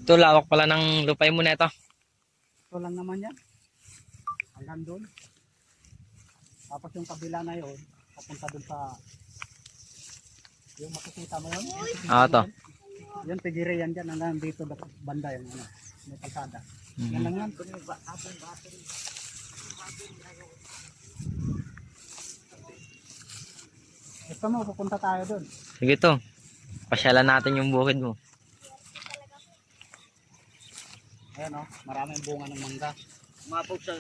Ito, lawak pala ng lupay mo na ito. Ito lang naman yan. Hanggang doon. Tapos yung kabila na yun, papunta doon sa yung makikita mo yun. Ito. Yan, tigiri yan dyan. Hanggang dito banda yung ano, may kalsada. Yan lang yan. Gusto mo, pupunta tayo doon. Sige to. Pasyalan natin yung bukid mo. Ayan o, maraming bunga ng mangga. Umapog sa...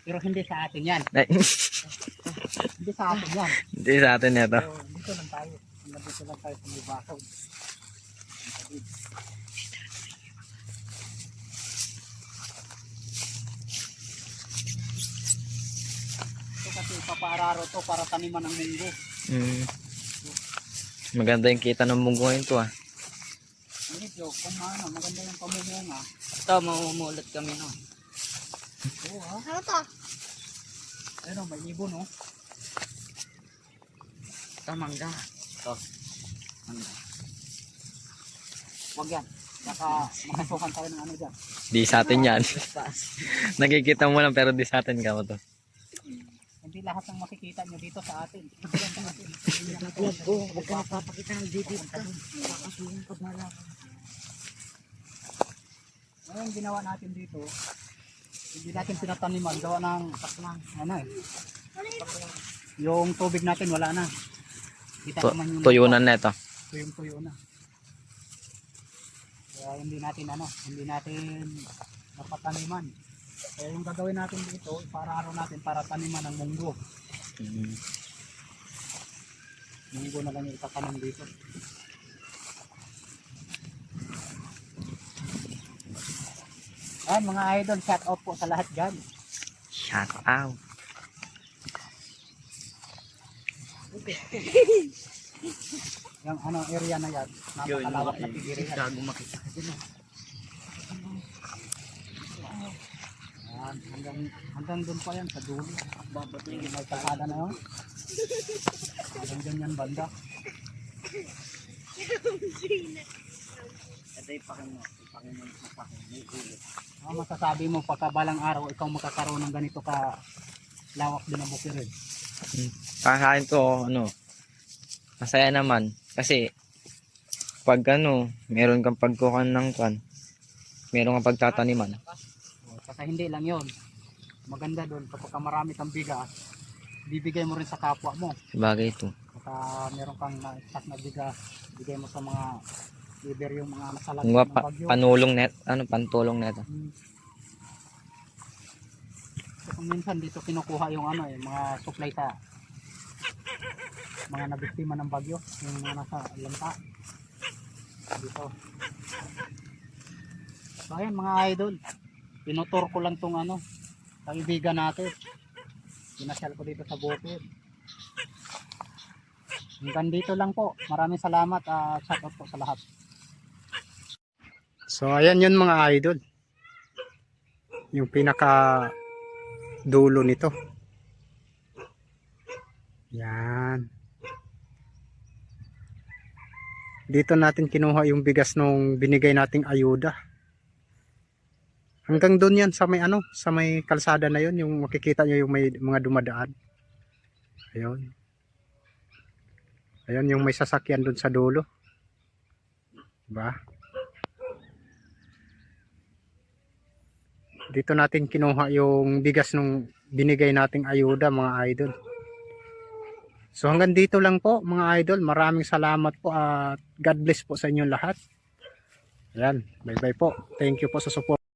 Pero hindi sa atin yan. Hindi sa atin yan. Hindi sa atin ito. So, dito lang tayo. Dito lang tayo sa may bakaw. Ito kasi papaararo to para taniman ng munggo. Maganda yung kita ng munggo ngayon to ah. Medyo, kung ano, maganda yung pamumunga. Ito, mamumulot kami no. Oo ha. Ano to? Ayun o, may ibon o. Ito, mangga. Ito. Mangga. Huwag yan. Baka makasukan tayo ng ano dyan. Di sa atin yan. Nakikita mo lang pero di sa atin ka mo to. Hindi lahat ng makikita nyo dito sa atin. Vlog ko, huwag ka napapakita ng detail ka. Kakasuhin ka bala. Ngayon ginawa natin dito, hindi natin pinataniman, gawa ng ano eh. Yung tubig natin wala na. Kita naman yung Tuyunan na ito. tuyo na. Kaya hindi natin napataniman. Kaya yung gagawin natin dito, para araw natin para taniman ng munggo. Munggo na lang yung itatanim dito. Ayan mga idol, shout out po sa lahat dyan. Shout out. Yung ano area na yan, napakalawak na tigiri yan. Gago makita ka din. Ayan, hanggang doon pa yan sa dulo. May kalsada na yun. Hanggang dyan yan banda. Ito yung pakimo. Ano masasabi mo pagkabalang araw ikaw makakaroon ng ganito ka lawak din ang bukirin? Kakain to ano. Masaya naman. Kasi pag ano, meron kang pagkukan ng kwan. Meron kang pagtataniman. Kasi hindi lang yon. Maganda doon kapag marami kang bigas, bibigay mo rin sa kapwa mo. Bagay ito. Kapag meron kang stock na bigas, bigay mo sa mga liber yung mga masalat Kung ng pa, bagyo. panulong net, ano, pantulong net. So, kung minsan dito kinukuha yung ano eh, mga supply sa mga nabiktima ng bagyo, yung mga nasa lanta. Dito. So ayan mga idol, pinutur ko lang tong ano, kaibigan natin. Pinasyal ko dito sa bukid. Hanggang dito lang po. Maraming salamat. Shout out po sa lahat. So ayan yun mga idol. Yung pinaka dulo nito. Yan. Dito natin kinuha yung bigas nung binigay nating ayuda. Hanggang doon yan sa may ano, sa may kalsada na yun, yung makikita nyo yung may mga dumadaan. Ayun. Ayun yung may sasakyan doon sa dulo. Diba? Dito natin kinuha yung bigas nung binigay nating ayuda mga idol. So hanggang dito lang po mga idol. Maraming salamat po at God bless po sa inyong lahat. Ayan, bye bye po. Thank you po sa support.